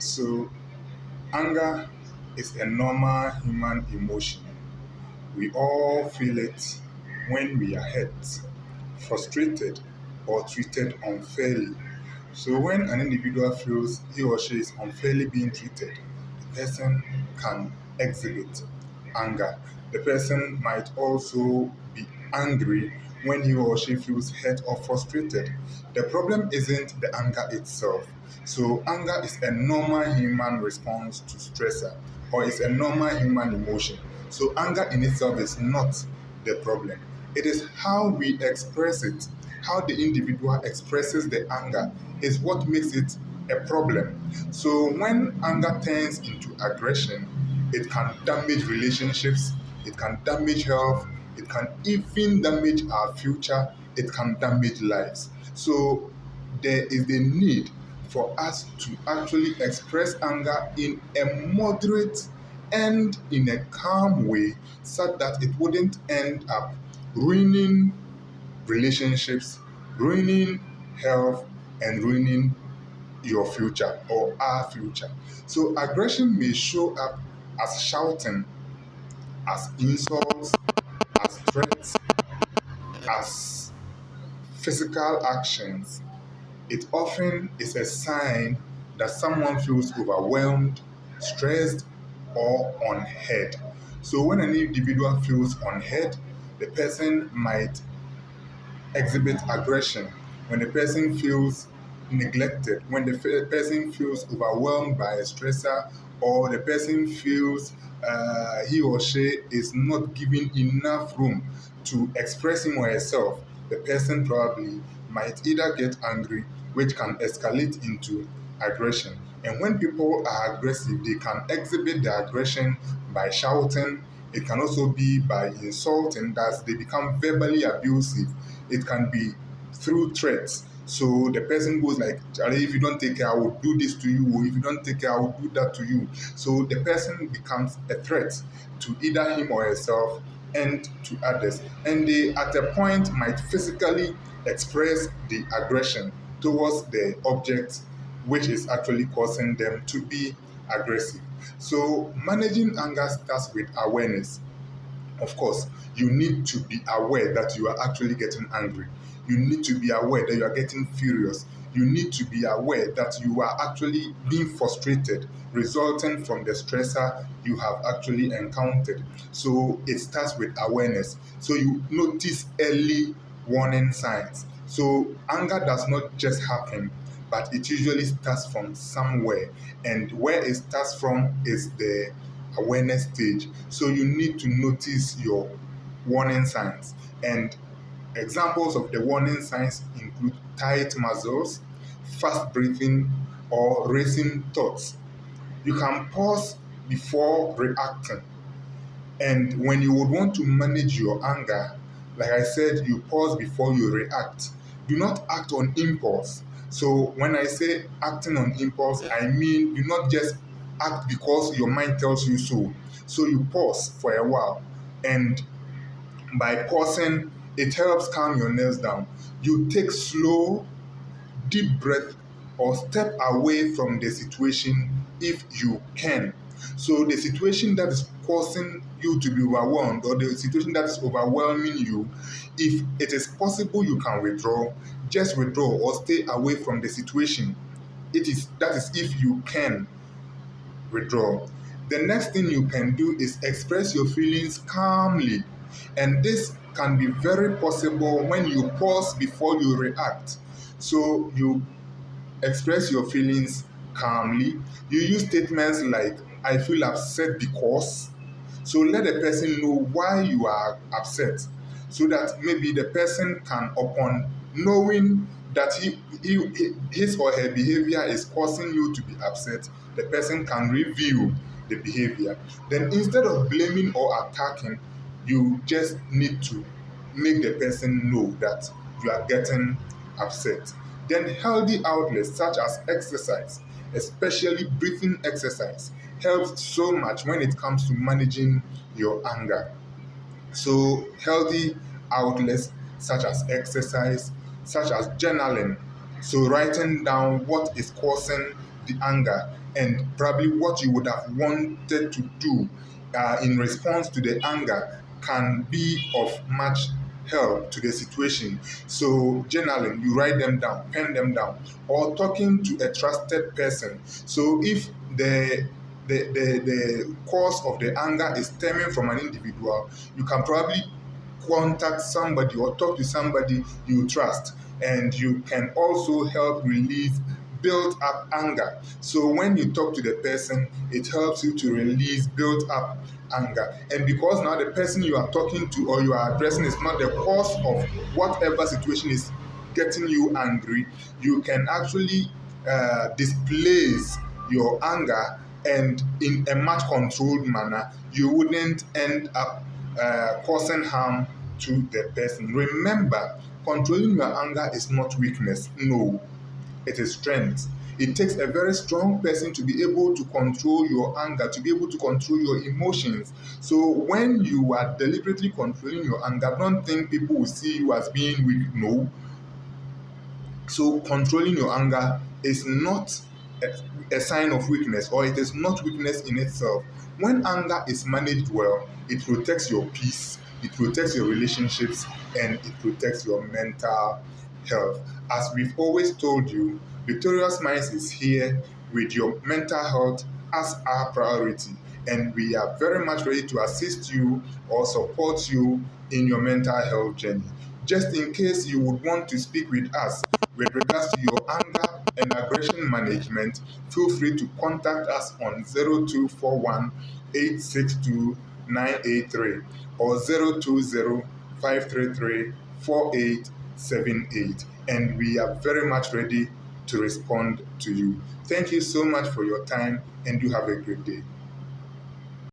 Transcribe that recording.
So, anger is a normal human emotion. We all feel it when we are hurt, frustrated, or treated unfairly. So, when an individual feels he or she is unfairly being treated, the person can exhibit anger. The person might also be angry when he or she feels hurt or frustrated. The problem isn't the anger itself. So, anger is a normal human response to stressor, or is a normal human emotion. So, anger in itself is not the problem. It is how we express it, how the individual expresses the anger is what makes it a problem. So when anger turns into aggression, it can damage relationships, it can damage health, it can even damage our future, it can damage lives. So there is the need for us to actually express anger in a moderate and in a calm way so that it wouldn't end up ruining relationships, ruining health, and ruining your future or our future. So, aggression may show up as shouting, as insults, as threats, as physical actions. It often is a sign that someone feels overwhelmed, stressed, or unheard. So, when an individual feels unheard, the person might exhibit aggression, when the person feels neglected, when the person feels overwhelmed by a stressor, or the person feels he or she is not given enough room to express him or herself, the person probably might either get angry, which can escalate into aggression. And when people are aggressive, they can exhibit their aggression by shouting. It can also be by insulting, that they become verbally abusive. It can be through threats. So the person goes like, "Charlie, if you don't take care, I will do this to you. Or if you don't take care, I will do that to you." So the person becomes a threat to either him or herself and to others. And they, at a point, might physically express the aggression towards the object which is actually causing them to be aggressive. So managing anger starts with awareness. Of course, you need to be aware that you are actually getting angry. You need to be aware that you are getting furious. You need to be aware that you are actually being frustrated, resulting from the stressor you have actually encountered. So it starts with awareness. So you notice early warning signs. So anger does not just happen, but it usually starts from somewhere. And where it starts from is the awareness stage. So you need to notice your warning signs. And examples of the warning signs include tight muscles, fast breathing, or racing thoughts. You can pause before reacting. And when you would want to manage your anger, like I said, you pause before you react. Do not act on impulse. So when I say acting on impulse, I mean do not just act because your mind tells you so. So you pause for a while, and by pausing, it helps calm your nerves down. You take slow, deep breath, or step away from the situation if you can. So the situation that is causing you to be overwhelmed, or the situation that is overwhelming you, if it is possible you can withdraw, just withdraw or stay away from the situation. It is that is if you can withdraw. The next thing you can do is express your feelings calmly. And this can be very possible when you pause before you react. So you express your feelings calmly. You use statements like, "I feel upset because." So let the person know why you are upset, so that maybe the person can, upon knowing that his or her behavior is causing you to be upset, the person can review the behavior. Then instead of blaming or attacking, you just need to make the person know that you are getting upset. Then healthy outlets such as exercise, especially breathing exercise, helps so much when it comes to managing your anger. So healthy outlets such as exercise, such as journaling, so writing down what is causing the anger, and probably what you would have wanted to do in response to the anger can be of much help to the situation. So journaling, you write them down, pen them down, or talking to a trusted person. So if the cause of the anger is stemming from an individual, you can probably contact somebody or talk to somebody you trust, and you can also help release built up anger. So when you talk to the person, it helps you to release built up anger. And because now the person you are talking to or you are addressing is not the cause of whatever situation is getting you angry, you can actually displace your anger, and in a much controlled manner, you wouldn't end up causing harm to the person. Remember, controlling your anger is not weakness. No, it is strength. It takes a very strong person to be able to control your anger, to be able to control your emotions. So when you are deliberately controlling your anger, don't think people will see you as being weak. No. So controlling your anger is not a sign of weakness, or it is not weakness in itself. When anger is managed well, it protects your peace, it protects your relationships, and it protects your mental health. As we've always told you, Victorious Minds is here with your mental health as our priority, and we are very much ready to assist you or support you in your mental health journey. Just in case you would want to speak with us with regards to your anger and aggression management, feel free to contact us on 0241 862 983 or 020 533 4878, and we are very much ready to respond to you. Thank you so much for your time, and you have a great day.